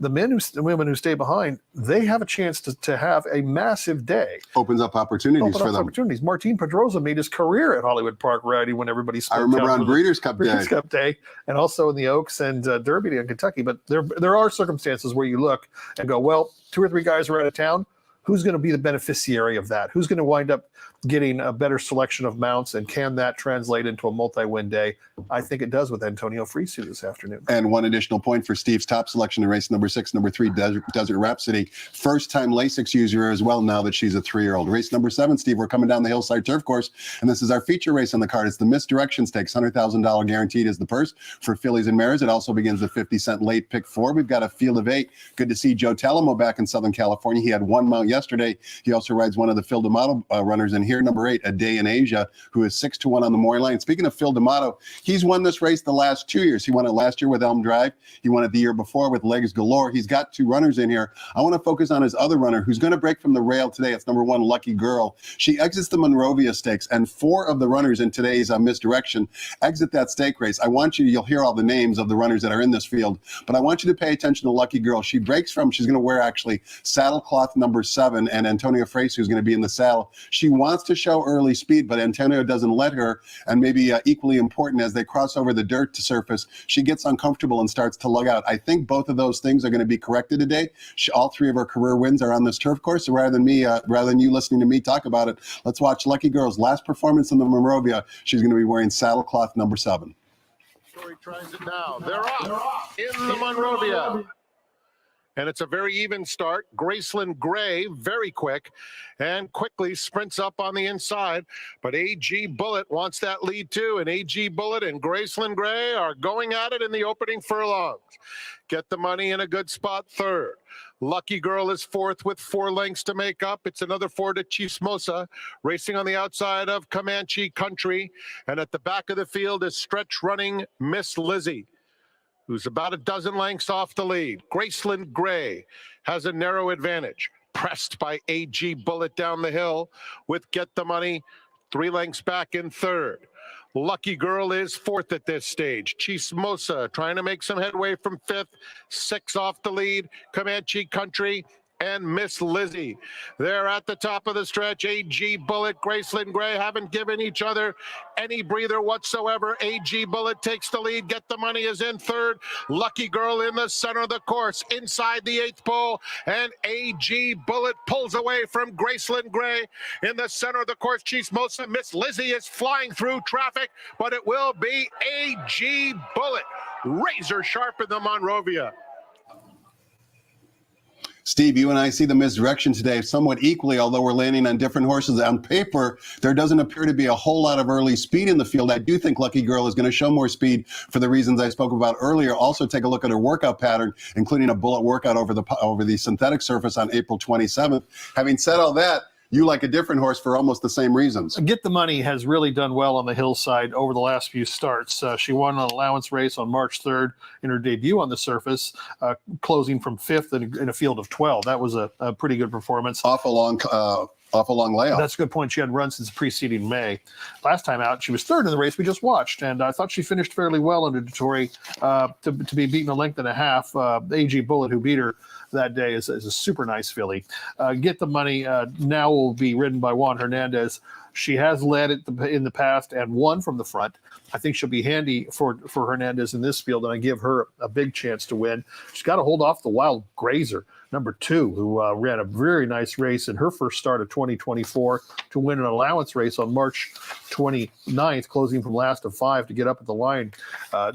the women who stay behind, they have a chance to have a massive day. Opens up opportunities for them. Martin Pedrosa made his career at Hollywood Park riding when everybody spoke. I remember on Breeders' Cup Day, and also in the Oaks and Derby in Kentucky. But there are circumstances where you look and go, well, 2 or 3 guys are out of town. Who's going to be the beneficiary of that? Who's going to wind up getting a better selection of mounts, and can that translate into a multi-win day? I think it does with Antonio Frisu this afternoon. And one additional point for Steve's top selection in race number 6, number 3, Desert Rhapsody. First-time Lasix user as well now that she's a 3-year-old. Race number 7, Steve, we're coming down the Hillside Turf Course, and this is our feature race on the card. It's the Misdirection Stakes. $100,000 guaranteed is the purse for fillies and mares. It also begins the 50-cent late pick 4. We've got a field of 8. Good to see Joe Talamo back in Southern California. He had 1 mount yesterday. He also rides one of the Phil D'Amato runners in here. here, number 8, A Day in Asia, who is 6-1 on the morning line. Speaking of Phil D'Amato, he's won this race the last 2 years. He won it last year with Elm Drive. He won it the year before with Legs Galore. He's got 2 runners in here. I want to focus on his other runner who's going to break from the rail today. It's number 1, Lucky Girl. She exits the Monrovia Stakes, and 4 of the runners in today's misdirection exit that stake race. you'll hear all the names of the runners that are in this field, but I want you to pay attention to Lucky Girl. She's going to wear actually saddlecloth number 7, and Antonio Frace, who's going to be in the saddle. She wants to show early speed, but Antonio doesn't let her, and maybe equally important, as they cross over the dirt to surface, she gets uncomfortable and starts to lug out. I think both of those things are going to be corrected today. All 3 of her career wins are on this turf course, so rather than you listening to me talk about it, let's watch Lucky Girl's last performance in the Monrovia. She's going to be wearing saddlecloth number 7. Story tries it now. They're off in the Monrovia. And it's a very even start. Graceland Gray, very quick, and quickly sprints up on the inside. But AG Bullet wants that lead too. And AG Bullet and Graceland Gray are going at it in the opening furlongs. Get the money in a good spot, 3rd. Lucky Girl is 4th with 4 lengths to make up. It's another 4 to Chismosa, racing on the outside of Comanche Country. And at the back of the field is stretch running Miss Lizzie, who's about a dozen lengths off the lead. Graceland Gray has a narrow advantage, pressed by AG Bullet down the hill with Get the Money 3 lengths back in 3rd. Lucky Girl is 4th at this stage. Chismosa trying to make some headway from 5th, 6 off the lead. Comanche Country and Miss Lizzie. They're at the top of the stretch. AG Bullet, Graceland Gray haven't given each other any breather whatsoever. AG Bullet takes the lead. Get the Money is in 3rd. Lucky Girl in the center of the course, inside the 8th pole, and AG Bullet pulls away from Graceland Gray in the center of the course. Chismosa, Miss Lizzie is flying through traffic, but it will be AG Bullet, razor sharp in the Monrovia. Steve, you and I see the misdirection today somewhat equally, although we're landing on different horses. On paper, there doesn't appear to be a whole lot of early speed in the field. I do think Lucky Girl is going to show more speed for the reasons I spoke about earlier. Also, take a look at her workout pattern, including a bullet workout over the synthetic surface on April 27th. Having said all that, you like a different horse for almost the same reasons. Get the Money has really done well on the hillside over the last few starts. She won an allowance race on March 3rd in her debut on the surface, closing from 5th in a field of 12. That was a pretty good performance. Off a long layoff. That's a good point. She hadn't run since preceding May. Last time out, she was 3rd in the race we just watched, and I thought she finished fairly well under Dettori to be beaten a length and a half. AG Bullet, who beat her that day, is a super nice filly. Get the Money now will be ridden by Juan Hernandez. She has led it in the past and won from the front. I think she'll be handy for Hernandez in this field, and I give her a big chance to win. She's got to hold off the Wild Grazer, number 2, who ran a very nice race in her first start of 2024 to win an allowance race on March 29th, closing from last of 5 to get up at the line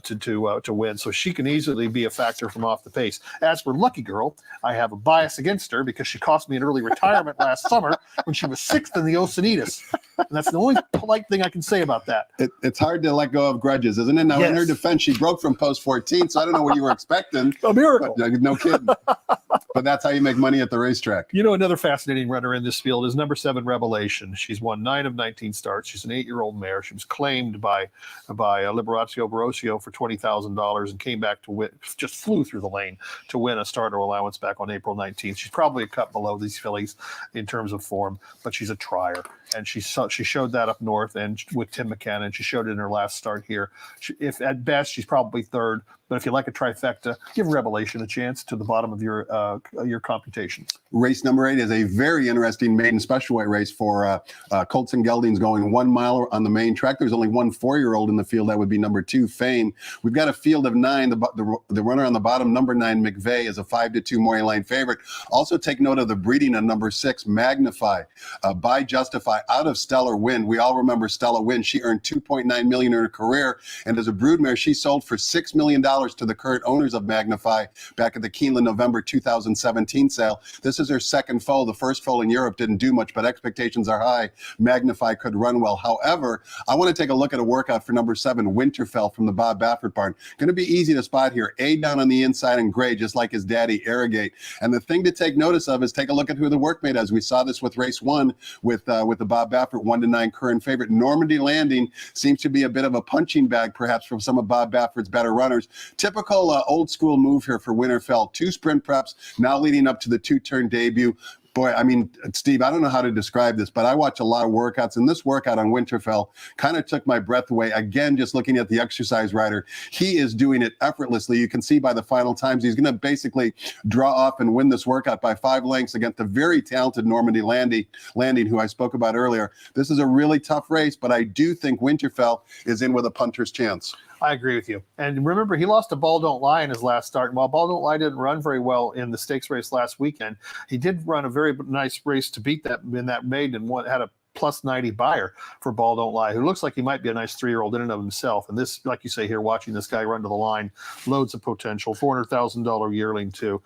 to win. So she can easily be a factor from off the pace. As for Lucky Girl, I have a bias against her because she cost me an early retirement last summer when she was 6th in the Oceanitas. And that's the only polite thing I can say about that. It's hard to let go of grudges, isn't it? Now, yes. In her defense, she broke from post 14, so I don't know what you were expecting. A miracle. But, no kidding. But that's how you make money at the racetrack. You know, another fascinating runner in this field is number 7, Revelation. She's won 9 of 19 starts. She's an 8-year-old mare. She was claimed by Liberatio Barocio for $20,000 and came back to win, just flew through the lane to win a starter allowance back on April 19th. She's probably a cut below these fillies in terms of form, but she's a trier. And she showed that up north and with Tim McCann. She showed it in her last start here. If at best, she's probably 3rd. But if you like a trifecta, give Revelation a chance to the bottom of your computations. Race number 8 is a very interesting maiden special weight race for Colts and Geldings, going 1 mile on the main track. There's only one 4-year-old in the field. That would be number 2, Fame. We've got a field of 9. The runner on the bottom, number 9, McVeigh, is a 5-2 morning line favorite. Also take note of the breeding on number 6, Magnify, by Justify, out of Stellar Wind. We all remember Stellar Wind. She earned $2.9 million in her career, and as a broodmare, she sold for $6 million to the current owners of Magnify back at the Keeneland November 2000 2017 sale. This is her second foal. The first foal in Europe didn't do much, but expectations are high. Magnify could run well. However, I want to take a look at a workout for number 7, Winterfell from the Bob Baffert barn. Going to be easy to spot here. A down on the inside in gray, just like his daddy, Arrogate. And the thing to take notice of is take a look at who the workmate is. We saw this with race 1 with the Bob Baffert 1-9 current favorite. Normandy Landing seems to be a bit of a punching bag, perhaps, from some of Bob Baffert's better runners. Typical old school move here for Winterfell. 2 sprint preps, now leading up to the 2-turn debut. Boy, I mean, Steve, I don't know how to describe this, but I watch a lot of workouts, and this workout on Winterfell kind of took my breath away. Again, just looking at the exercise rider, he is doing it effortlessly. You can see by the final times, he's going to basically draw off and win this workout by 5 lengths against the very talented Normandy Landing, who I spoke about earlier. This is a really tough race, but I do think Winterfell is in with a punter's chance. I agree with you. And remember, he lost to Ball Don't Lie in his last start. And while Ball Don't Lie didn't run very well in the stakes race last weekend, he did run a very nice race to beat that in that maiden and had a plus 90 buyer for Ball Don't Lie, who looks like he might be a nice 3-year-old in and of himself. And this, like you say here, watching this guy run to the line, loads of potential, $400,000 yearling too.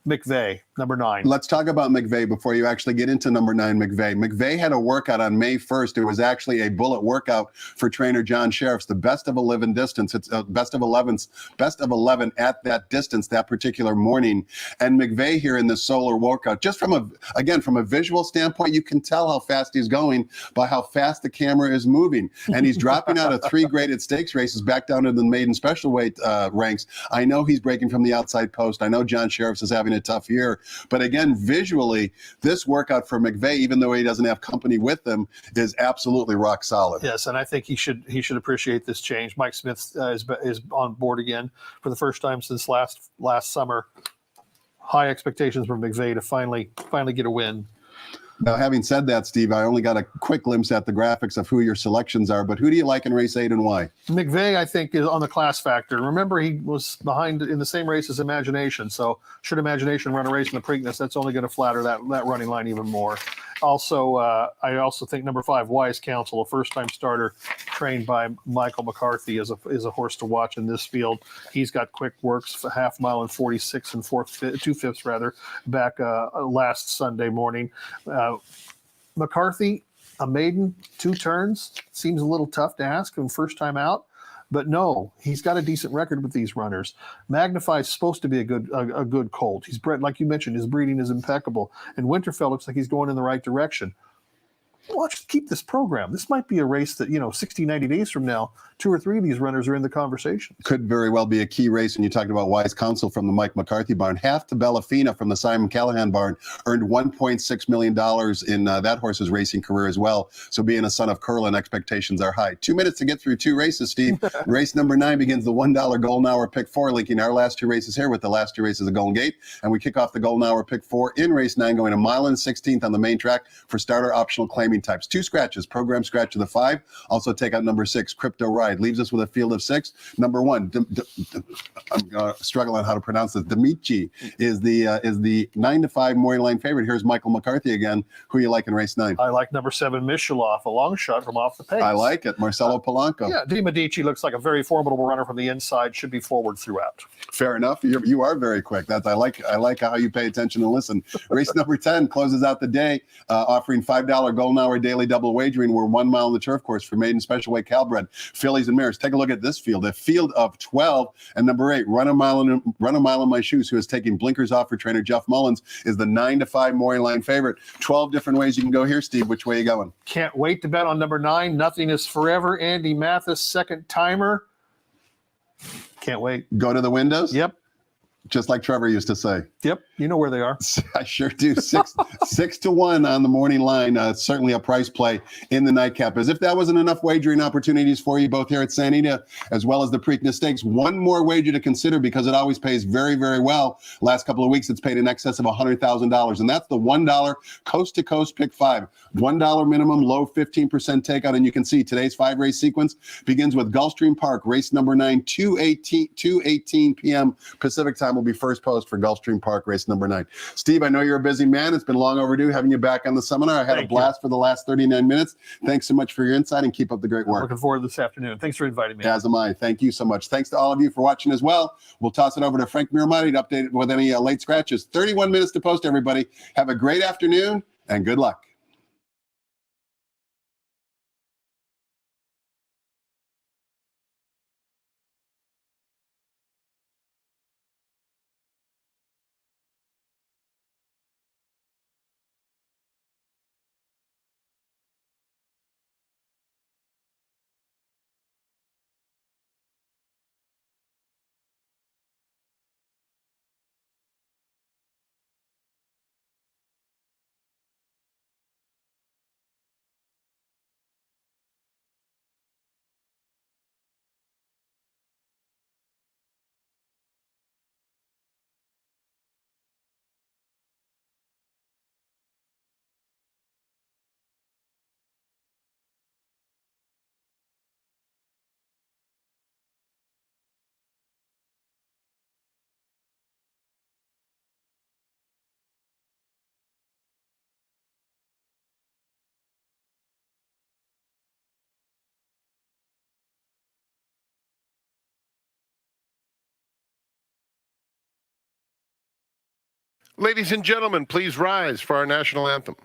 McVeigh, number 9. Let's talk about McVeigh before you actually get into number 9, McVeigh. McVeigh had a workout on May 1st. It was actually a bullet workout for trainer John Sheriff's, the best of 11 distance. It's best of 11 at that distance that particular morning. And McVeigh here in this solar workout, just from a visual standpoint, you can tell how fast he's going by how fast the camera is moving. And he's dropping out of 3 graded stakes races back down to the maiden special weight ranks. I know he's breaking from the outside post. I know John Sheriff's is having a tough year, but again, visually, this workout for McVeigh, even though he doesn't have company with him, is absolutely rock solid. Yes, and I think he should appreciate this change. Mike Smith is on board again for the first time since last summer. High expectations from McVeigh to finally get a win. Now, having said that, Steve, I only got a quick glimpse at the graphics of who your selections are, but who do you like in race 8 and why? McVeigh, I think, is on the class factor. Remember, he was behind in the same race as Imagination, so should Imagination run a race in the Preakness, that's only going to flatter that running line even more. Also, I also think number 5, Wise Counsel, a first-time starter trained by Michael McCarthy, is a horse to watch in this field. He's got quick works for half mile and 46 and 2/5 rather back last Sunday morning. McCarthy, a maiden, 2 turns, seems a little tough to ask him first time out. But no, he's got a decent record with these runners. Magnify is supposed to be a good colt. He's bred, like you mentioned, his breeding is impeccable. And Winterfell looks like he's going in the right direction. Let's keep this program. This might be a race that, 60, 90 days from now, 2 or 3 of these runners are in the conversation. Could very well be a key race. And you talked about Wise Counsel from the Mike McCarthy barn. Half to Bellafina from the Simon Callahan barn earned $1.6 million in that horse's racing career as well. So being a son of Curlin, expectations are high. 2 minutes to get through 2 races, Steve. Race number 9 begins the $1 Golden Hour Pick 4, linking our last 2 races here with the last 2 races of Golden Gate. And we kick off the Golden Hour Pick 4 in race 9, going 1 mile and 16th on the main track for starter optional claiming types. 2 scratches, program scratch of the 5. Also take out number 6, Crypto Ride. Leaves us with a field of 6. Number 1, I'm struggling on how to pronounce this. Demichi is the 9-5 morning line favorite. Here's Michael McCarthy again. Who you like in race 9? I like number 7, Mishalov, a long shot from off the pace. I like it. Marcelo Polanco. Yeah, Di Medici looks like a very formidable runner from the inside. Should be forward throughout. Fair enough. You are very quick. I like how you pay attention and listen. Race number 10 closes out the day, offering $5 Golden Hour daily double wagering. We're 1 mile on the turf course for maiden special weight Calbred, fillies and mares. Take a look at this field. A field of 12, and number 8, Run a Mile in My Shoes, who is taking blinkers off for trainer Jeff Mullins, is the 9-5 morning line favorite. 12 different ways you can go here, Steve. Which way are you going? Can't wait to bet on number 9. Nothing is Forever. Andy Mathis, second timer. Can't wait. Go to the windows? Yep. Just like Trevor used to say. Yep, you know where they are. I sure do. 6 to 1 on the morning line. Certainly a price play in the nightcap. As if that wasn't enough wagering opportunities for you, both here at Santa Anita as well as the Preakness Stakes. One more wager to consider because it always pays very, very well. Last couple of weeks, it's paid in excess of $100,000, and that's the $1 coast-to-coast Pick 5. $1 minimum, low 15% takeout, and you can see today's 5-race sequence begins with Gulfstream Park, race number 9, 2:18 p.m. Pacific time. will be first post for Gulfstream Park race number 9. Steve, I know you're a busy man. It's been long overdue having you back on the seminar. I had a blast for the last 39 minutes. Thanks so much for your insight and keep up the great work. Looking forward to this afternoon. Thanks for inviting me. As am I. Thank you so much. Thanks to all of you for watching as well. We'll toss it over to Frank Miramati to update it with any late scratches. 31 minutes to post, everybody. Have a great afternoon and good luck. Ladies and gentlemen, please rise for our national anthem.